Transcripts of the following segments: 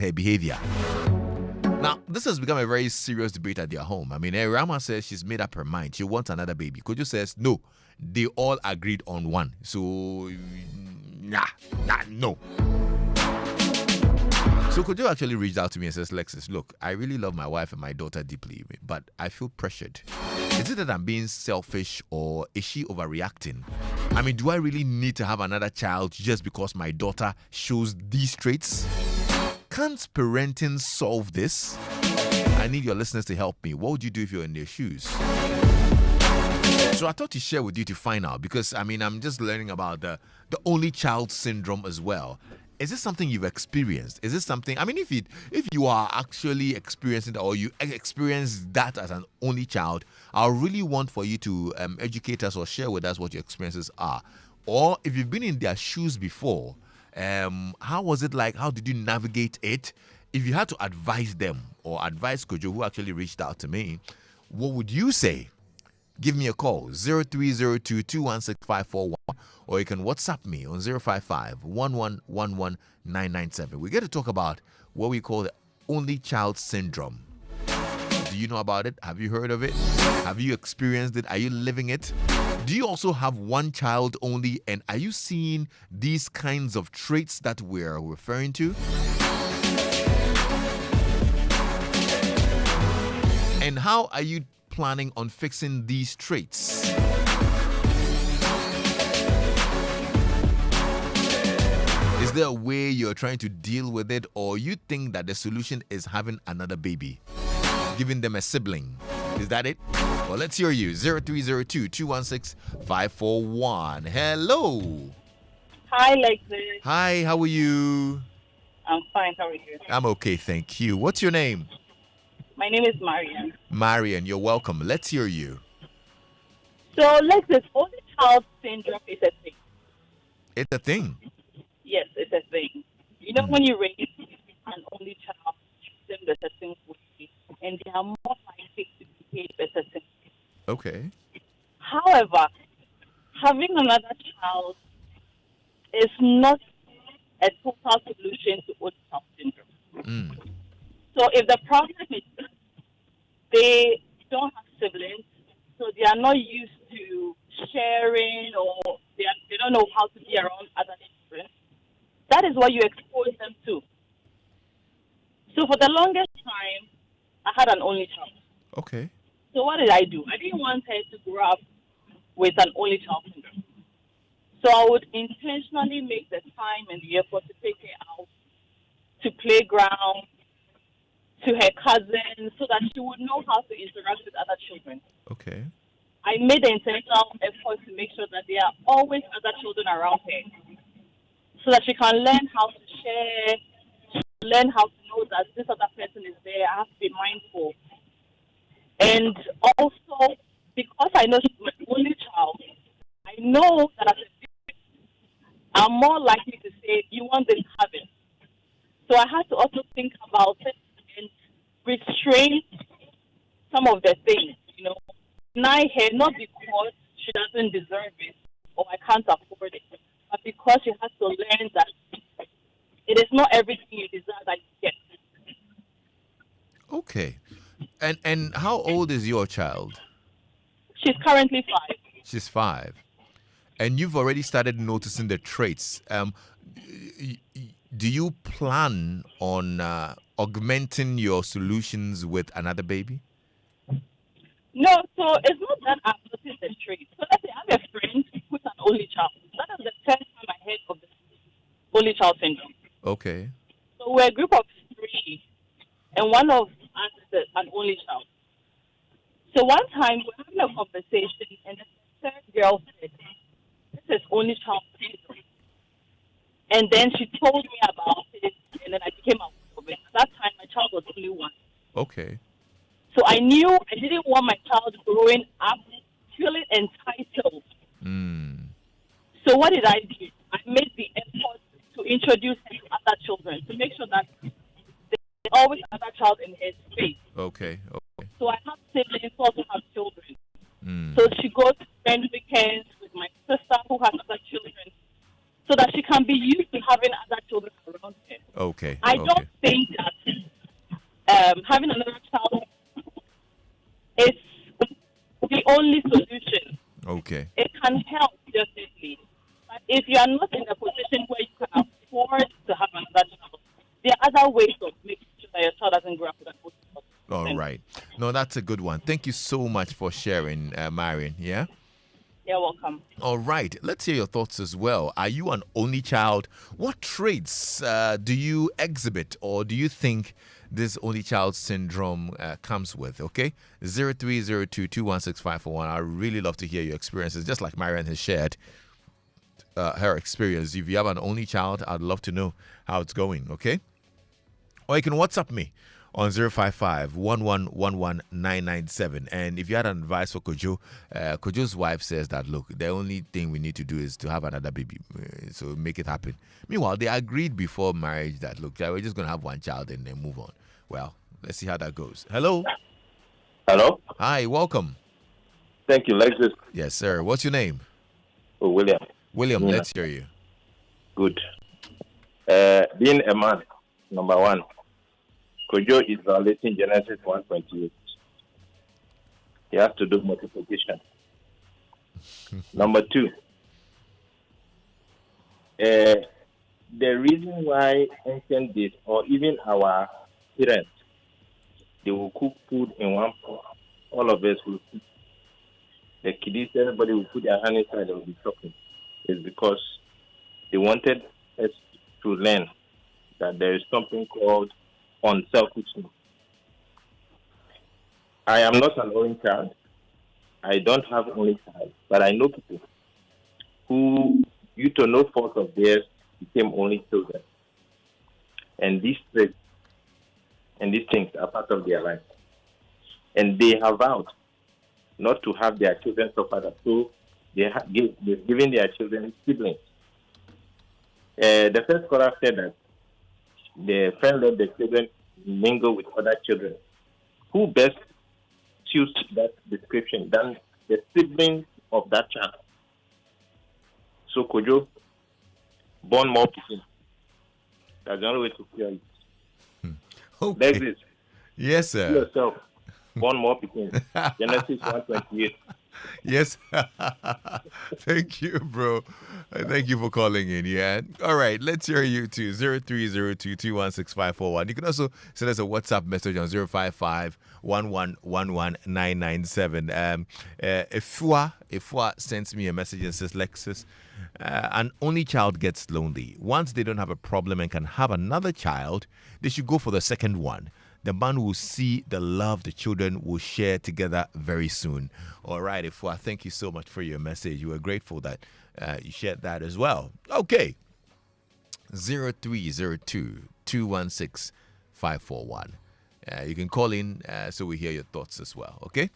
her behavior. Now, this has become a very serious debate at their home. I mean, Ewurama says she's made up her mind. She wants another baby. Kojo says, no, they all agreed on one. So, no. So Kojo actually reached out to me and says, Lexis, look, I really love my wife and my daughter deeply, but I feel pressured. Is it that I'm being selfish or is she overreacting? I mean, do I really need to have another child just because my daughter shows these traits? Can't parenting solve this? I need your listeners to help me. What would you do if you're in their shoes? So I thought to share with you to find out, because I mean, I'm just learning about the only child syndrome as well. Is this something you've experienced? Is this something, I mean, if you are actually experiencing that, or you experience that as an only child, I really want for you to educate us or share with us what your experiences are. Or if you've been in their shoes before, how was it like? How did you navigate it? If you had to advise them or advise Kojo, who actually reached out to me, what would you say? Give me a call, 0302-216-541, or you can WhatsApp me on 055-1111-997. We get to talk about what we call the only child syndrome. Do you know about it? Have you heard of it? Have you experienced it? Are you living it? Do you also have one child only? And are you seeing these kinds of traits that we're referring to? And how are you planning on fixing these traits? Is there a way you're trying to deal with it, or you think that the solution is having another baby, giving them a sibling? Is that it? Well, let's hear you. 0302-216-541. Hello. Hi, Lexis. Hi, how are you? I'm fine. How are you? I'm okay, thank you. What's your name? My name is Marian. Marian, you're welcome. Let's hear you. So, Lexis, only child syndrome is a thing. It's a thing. Yes, it's a thing. You know, when you raise an only child, you treat them the certain way, and they are more likely to behave a certain way. Okay. However, having another child is not a total solution to only child syndrome. So if the problem is they don't have siblings, so they are not used to sharing, or they don't know how to be around other children, that is what you expose them to. So for the longest time, I had an only child. Okay. So what did I do? I didn't want her to grow up with an only child syndrome. So I would intentionally make the time and the effort to take her out to playground, to her cousins, so that she would know how to interact with other children. Okay. I made the intentional effort to make sure that there are always other children around her, so that she can learn how to share, learn how to know that this other person is there. I have to be mindful. And also, because I know she's my only child, I know that as a parent, I'm more likely to say, you want this, have it. So I had to also think about it and restrain some of the things, you know. Deny her, not because she doesn't deserve it or I can't afford it, but because she has to learn that it is not everything you desire that you get. Okay. And how old is your child? She's currently 5. She's 5. And you've already started noticing the traits. Do you plan on augmenting your solutions with another baby? No, so it's not that I've noticed the traits. So let's say I have a friend who's an only child. That is the first time I heard of the only child syndrome. Okay. So we're a group of 3, and one of us is an only child. So one time we're having a conversation, and the third girl said, "This is only child syndrome." And then she told me about it, and then I became aware of it. At that time, my child was only 1. Okay. So I knew I didn't want my child growing up feeling entitled. So what did I do? I made the effort to introduce her to other children, to make sure that there's always another child in her space. Okay. So I have siblings who also have children. So she goes to spend weekends with my sister who has other children, so that she can be used to having other children around her. Okay. I don't think having another child is the only solution. Okay. It can help, definitely. But if you are not in a position where you can afford to have another child, there are other ways of making sure that your child doesn't grow up with an autism. All right. No, that's a good one. Thank you so much for sharing, Marion. Yeah? You're welcome. All right. Let's hear your thoughts as well. Are you an only child? What traits do you exhibit, or do you think this only child syndrome comes with? Okay. 0302216541. I really love to hear your experiences, just like Marion has shared her experience. If you have an only child, I'd love to know how it's going. Okay. Or you can WhatsApp me on 055-1111-997. And if you had an advice for Kojo, Kojo's wife says that, look, the only thing we need to do is to have another baby. So make it happen. Meanwhile, they agreed before marriage that, look, we're just going to have one child and then move on. Well, let's see how that goes. Hello? Hello? Hi, welcome. Thank you, Lexis. Yes, sir. What's your name? Oh, William. William, Yeah. Let's hear you. Good. Being a man, number one, Kojo is violating Genesis 1:28. He has to do multiplication. Number two, the reason why ancient days, or even our parents, they will cook food in one pot. All of us will cook. The kiddies, everybody will put their hand inside and will be talking. It's because they wanted us to learn that there is something called unselfishness. I am not an only child. I don't have only child, but I know people who, due to no fault of theirs, became only children. And these traits and these things are part of their life. And they have vowed not to have their children suffer that. So they've given their children siblings. The first scholar said that the friend let the children mingle with other children. Who best suits that description than the siblings of that child? So Kojo, born more people. That's the only way to cure it. Okay. Lexis, Yes, you sir. yourself, born more people. Genesis 1:28. Yes. Thank you, bro. Thank you for calling in. Yeah. All right. Let's hear you too. 0302216541. You can also send us a WhatsApp message on 055-1111-997. Ifua sends me a message and says, Lexis, an only child gets lonely. Once they don't have a problem and can have another child, they should go for the second one. The man will see the love the children will share together very soon. All right, Ifua, thank you so much for your message. We are grateful that you shared that as well. Okay. 0302-216-541. You can call in so we hear your thoughts as well. Okay.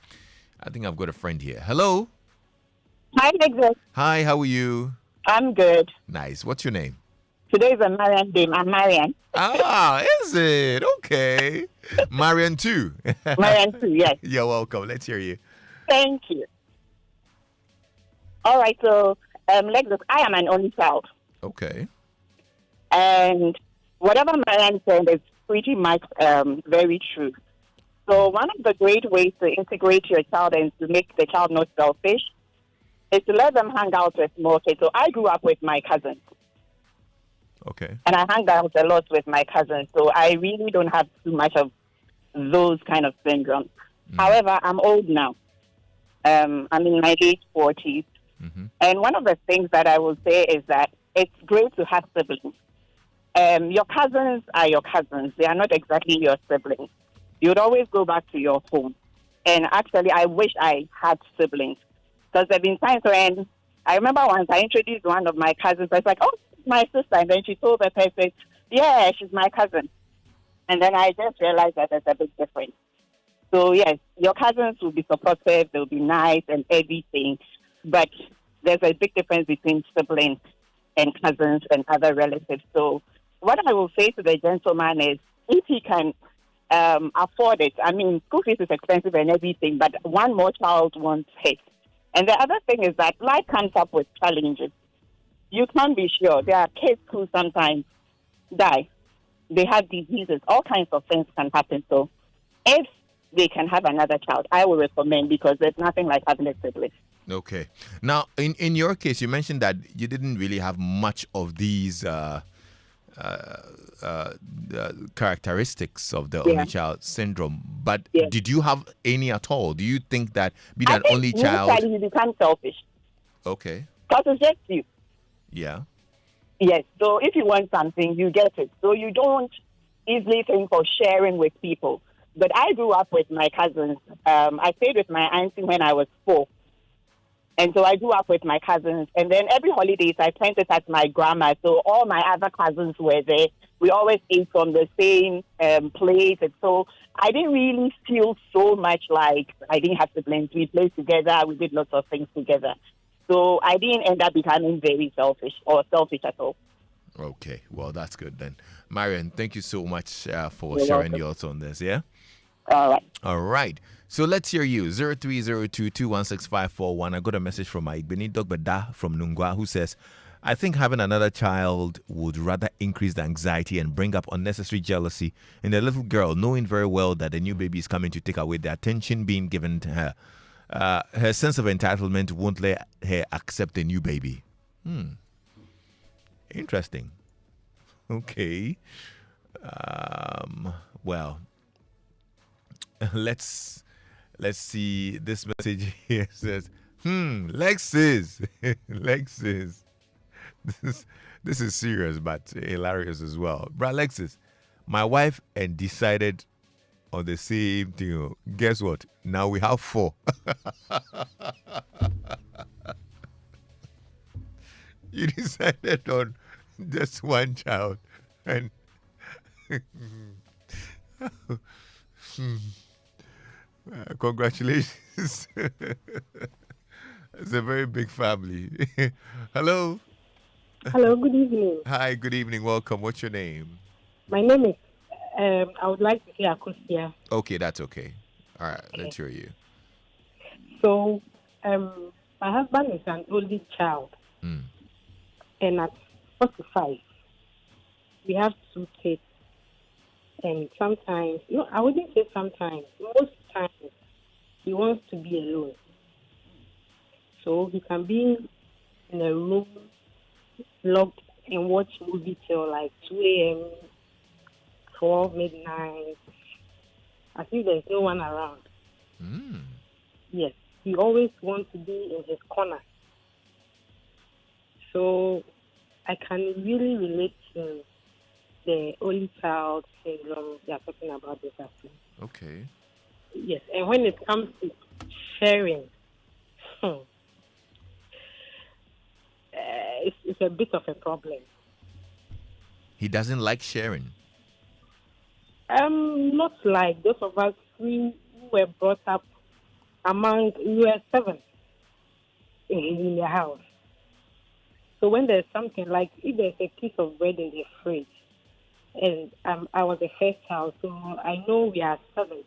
I think I've got a friend here. Hello. Hi, Lexis. Hi, how are you? I'm good. Nice. What's your name? Today is a Marian day. I'm Marian. Ah, is it? Okay. Marian too. Marian too, yes. You're welcome. Let's hear you. Thank you. All right, so, Lexis, I am an only child. Okay. And whatever Marian said is pretty much very true. So one of the great ways to integrate your child and to make the child not selfish is to let them hang out with more kids. So I grew up with my cousins. Okay. And I hang out a lot with my cousins, so I really don't have too much of those kind of syndromes. However, I'm old now. I'm in my late 40s. Mm-hmm. And one of the things that I will say is that it's great to have siblings. Your cousins are your cousins. They are not exactly your siblings. You would always go back to your home. And actually, I wish I had siblings. Because there have been times when, I remember once I introduced one of my cousins. I was like, oh, my sister. And then she told the person, yeah, she's my cousin. And then I just realized that there's a big difference. So, yes, your cousins will be supportive, they'll be nice and everything. But there's a big difference between siblings and cousins and other relatives. So what I will say to the gentleman is, if he can afford it, I mean, school fees is expensive and everything, but one more child won't hit. And the other thing is that life comes up with challenges. You can't be sure. There are kids who sometimes die they have diseases, all kinds of things can happen. So if they can have another child, I will recommend, because there's nothing like having a sibling. Okay. Now, in your case, you mentioned that you didn't really have much of these characteristics of the only child syndrome, but Yes. did you have any at all? Do you think that being I an think only child? initially you become selfish Okay. because it's just you. Yeah. Yes. So if you want something, you get it. So you don't easily think of sharing with people. But I grew up with my cousins. I stayed with my auntie when I was 4. And so I grew up with my cousins. And then every holidays I spent it at my grandma. So all my other cousins were there. We always ate from the same plate. And so I didn't really feel so much like I didn't have siblings. We played together. We did lots of things together. So I didn't end up becoming very selfish or selfish at all. Okay. Well, that's good then. Marion, thank you so much for You're sharing welcome. your thoughts on this. Yeah. All right. All right. So let's hear you. 0302216541. I got a message from my Igbeni Dogbeda from Nungwa who says, I think having another child would rather increase the anxiety and bring up unnecessary jealousy in the little girl, knowing very well that the new baby is coming to take away the attention being given to her. Her sense of entitlement won't let her accept a new baby. Interesting. Okay. Well, let's see. This message here says, Lexis. Lexis. This is serious but hilarious as well. Brad Lexis, my wife and decided on the same thing. Guess what? Now we have 4. You decided on just one child, and congratulations. It's a very big family. Hello. Hello, good evening. Hi, good evening. Welcome. What's your name? My name is, I would like to say Akosia. Okay, that's okay. All right, let's hear you. So, my husband is an only child. And at 45, we have 2 kids. And sometimes, I wouldn't say sometimes, most times, he wants to be alone. So he can be in a room, locked, and watch movie till like 2 a.m., 12 midnight, as if there's no one around. Yes, he always wants to be in his corner. So I can really relate to the only child syndrome they are talking about this afternoon. Okay. Yes, and when it comes to sharing, it's a bit of a problem. He doesn't like sharing. Not like those of us who were brought up we were 7 in the house. So when there's something like, if there's a piece of bread in the fridge, and I was the first child, so I know we are 7,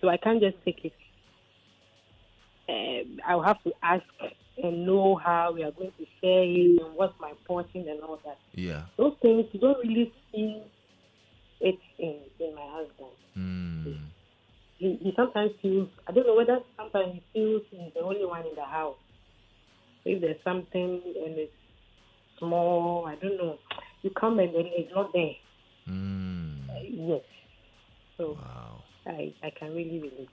so I can't just take it. I'll have to ask and know how we are going to share it and what's my portion and all that. Yeah. Those things, you don't really see it in my husband. He sometimes feels, I don't know whether sometimes he feels he's the only one in the house. So if there's something and it's small, I don't know, you come and then it's not there. Yes. So Wow. I can really relate.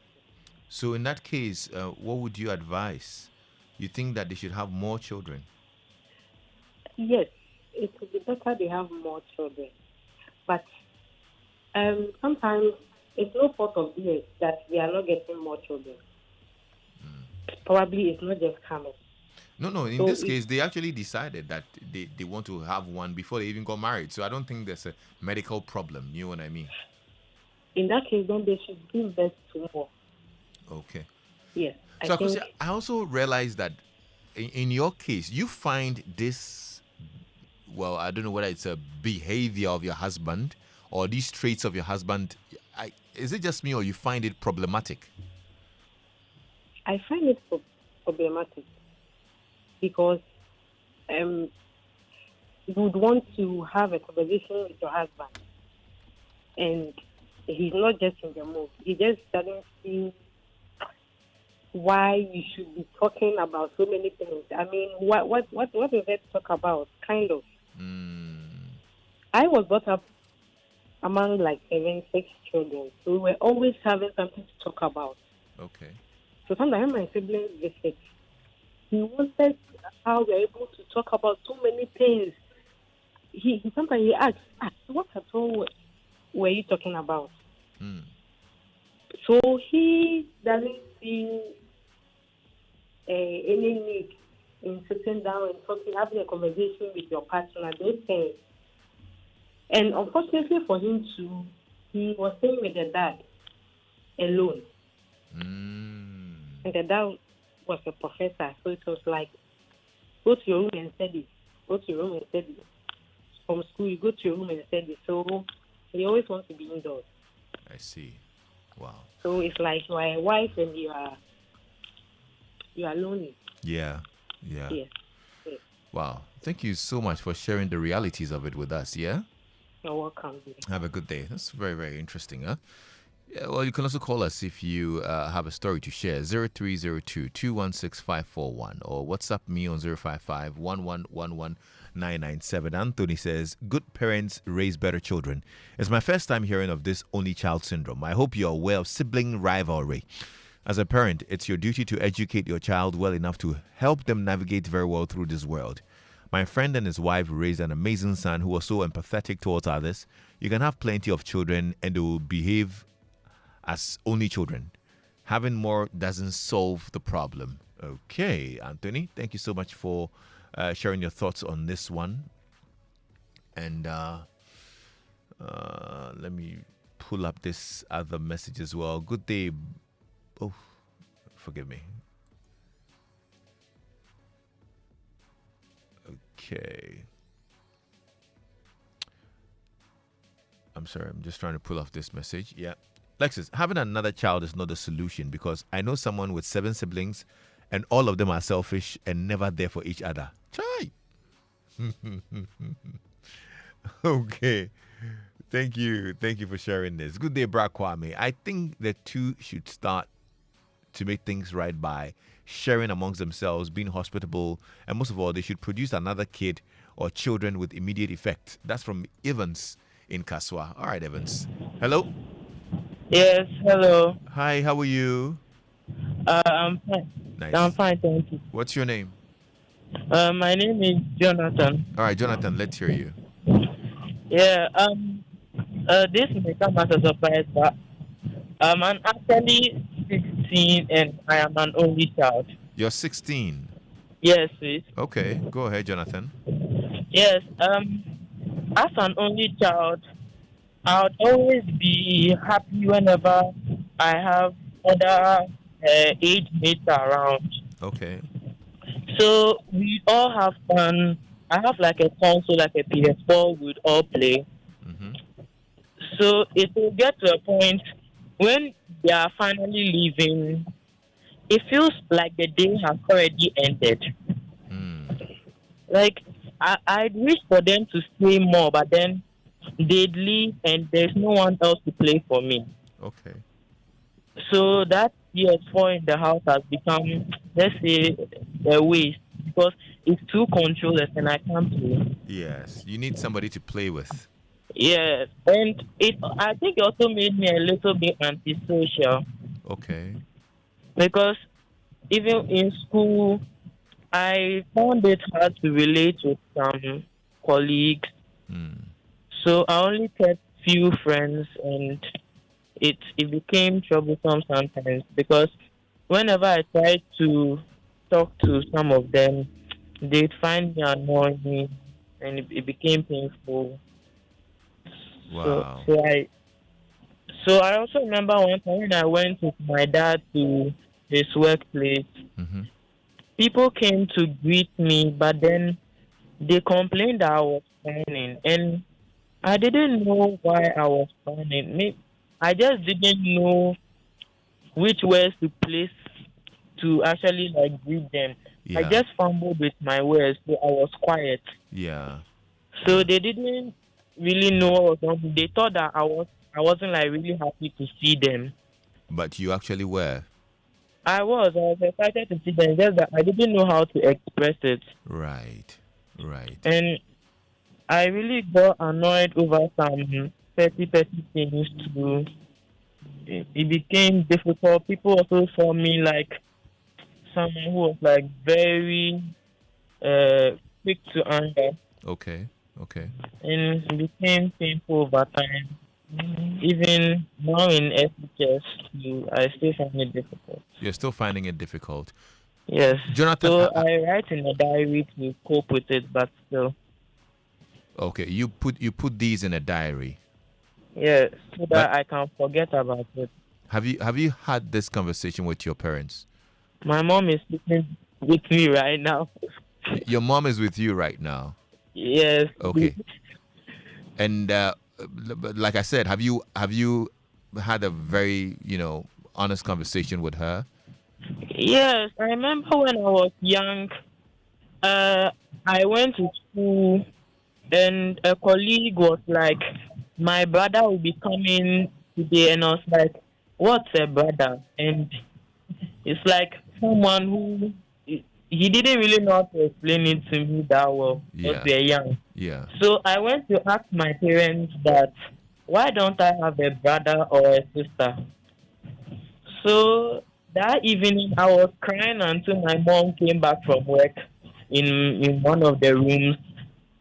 So in that case, what would you advise? You think that they should have more children? Yes, it would be better they have more children. But sometimes it's no fault of theirs that we are not getting more children. Probably it's not just coming. No. In this case, they actually decided that they want to have one before they even got married. So I don't think there's a medical problem. You know what I mean? In that case, then they should give birth to more. Okay. Yes. So I also realized that in your case, you find this, well, I don't know whether it's a behavior of your husband or these traits of your husband. Is it just me or you find it problematic? I find it problematic because you would want to have a conversation with your husband and he's not just in the mood. He just doesn't see why you should be talking about so many things. I mean, what is there to talk about? Kind of. I was brought up among like 6 children, so we were always having something to talk about. Okay. So sometimes when my siblings visit, he wanted how we're able to talk about so many things. He sometimes he asks, what at all were you talking about? So he doesn't see any need in sitting down and talking, having a conversation with your partner, those things. And unfortunately for him too, he was staying with the dad alone. And the dad was a professor, so it was like, go to your room and study. Go to your room and study. From school, you go to your room and study. So he always wants to be indoors. I see. Wow. So it's like you are a wife and you are lonely. Yeah. Yes. Wow. Thank you so much for sharing the realities of it with us. Yeah. You're welcome. Have a good day. That's very, very interesting, huh? Yeah, well, you can also call us if you have a story to share. 0302 216 541 or WhatsApp me on 055 1111 997. Anthony says, good parents raise better children. It's my first time hearing of this only child syndrome. I hope you're aware of sibling rivalry. As a parent, it's your duty to educate your child well enough to help them navigate very well through this world. My friend and his wife raised an amazing son who was so empathetic towards others. You can have plenty of children and they will behave as only children. Having more doesn't solve the problem. Okay, Anthony, thank you so much for sharing your thoughts on this one. And let me pull up this other message as well. Good day. Oh, forgive me. Okay. I'm sorry, I'm just trying to pull off this message. Yeah. Lexis, having another child is not the solution because I know someone with 7 siblings and all of them are selfish and never there for each other. Chai! Okay. Thank you. Thank you for sharing this. Good day, Bra Kwame. I think the two should start to make things right by sharing amongst themselves, being hospitable, and most of all, they should produce another kid or children with immediate effect. That's from Evans in Kaswa. All right, Evans. Hello? Yes, hello. Hi, how are you? I'm fine. Nice. I'm fine, thank you. What's your name? My name is Jonathan. All right, Jonathan, let's hear you. Yeah, this may come as a surprise, but I'm actually 16 and I am an only child. You're 16. Yes, please. Okay, go ahead, Jonathan. Yes, as an only child, I would always be happy whenever I have other age mates around. Okay. So we all have fun. I have like a console, like a PS4, we'd all play. Mm-hmm. So it will get to a point when they are finally leaving, it feels like the day has already ended. Like, I'd wish for them to stay more, but then they'd leave and there's no one else to play for me. Okay. So that PS4 in the house has become, let's say, a waste because it's too controllers and I can't play. Yes, you need somebody to play with. Yes, and I think it also made me a little bit antisocial. Okay. Because even in school, I found it hard to relate with some colleagues. So I only kept few friends and it became troublesome sometimes because whenever I tried to talk to some of them, they'd find me annoying and it became painful. Wow. So I also remember one time when I went with my dad to his workplace, people came to greet me, but then they complained that I was frowning, and I didn't know why I was frowning. I just didn't know which words to place to actually like greet them. Yeah. I just fumbled with my words, so I was quiet. Yeah. So they didn't really know what was wrong. They thought that I was I wasn't like really happy to see them. But you actually were. I was excited to see them, just that I didn't know how to express it. Right. And I really got annoyed over some petty things too. It became difficult. People also saw me like someone who was like very quick to anger, Okay. and it became painful over time. Even now in SHS, I still find it difficult. You're still finding it difficult. Yes. Jonathan, So I write in a diary to cope with it, but still. okay, you put these in a diary. Yeah, so that I can forget about it. Have you had this conversation with your parents? My mom is sitting with me right now. Your mom is with you right now. Yes. Okay. And like I said, have you had a very honest conversation with her? Yes, I remember when I was young. I went to school, and a colleague was like, "My brother will be coming today," and I was like, "What's a brother?" And it's like someone who he didn't really know how to explain it to me that well because we are young. Yeah. So I went to ask my parents that why don't I have a brother or a sister? So that evening I was crying until my mom came back from work in one of the rooms.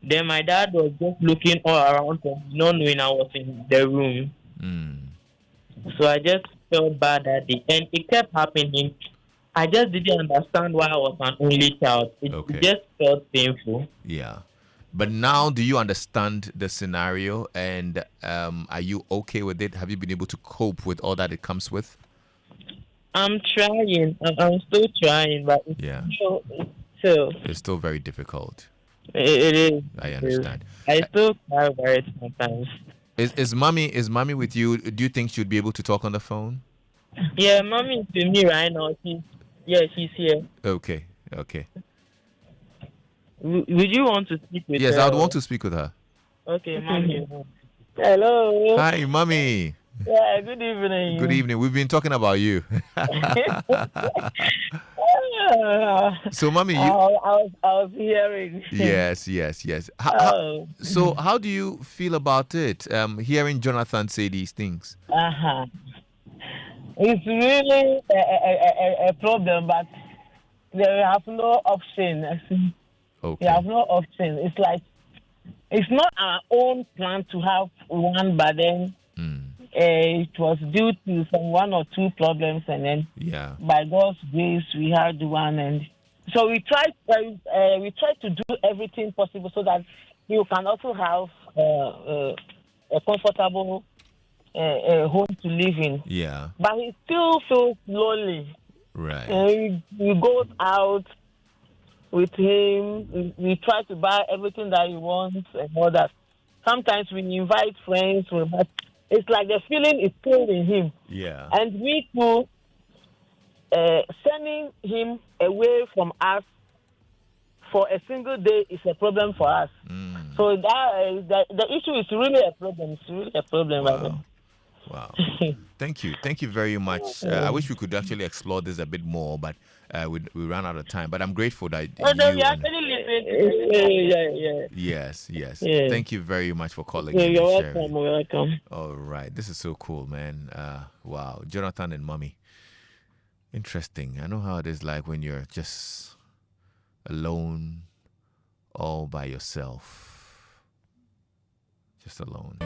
Then my dad was just looking all around for me, not knowing I was in the room. So I just felt bad that day, and it kept happening. I just didn't understand why I was an only child. It just felt painful. Yeah. But now, do you understand the scenario, and are you okay with it? Have you been able to cope with all that it comes with? I'm trying. I'm still trying, but it's still very difficult. It is. I understand. I still cry over it sometimes. Is mommy with you? Do you think she'd be able to talk on the phone? Yeah, mommy is with me right now. She's here. Okay. Would you want to speak with her? Yes, I would want to speak with her. Okay, mommy. Hello. Hi, mommy. Yeah, good evening. Good evening. We've been talking about you. So, mommy, I was hearing. Yes. So, how do you feel about it? Hearing Jonathan say these things. It's really a problem, but they have no option. Okay. They have no option. It's like it's not our own plan to have one, but then it was due to some one or two problems, and then by God's grace we had one, and so we tried to do everything possible so that you can also have a comfortable home to live in. Yeah. But he still feels lonely. Right. We go out with him. We try to buy everything that he wants and all that. Sometimes we invite friends, but it's like the feeling is still in him. Yeah. And we too, sending him away from us for a single day is a problem for us. So the issue is really a problem. It's really a problem. Wow. Thank you very much. I wish we could actually explore this a bit more, but we ran out of time. But I'm grateful that Yes. Thank you very much for calling. You're welcome. All right, this is so cool, man. Wow, Jonathan and mommy. Interesting. I know how it is like when you're just alone, all by yourself, just alone.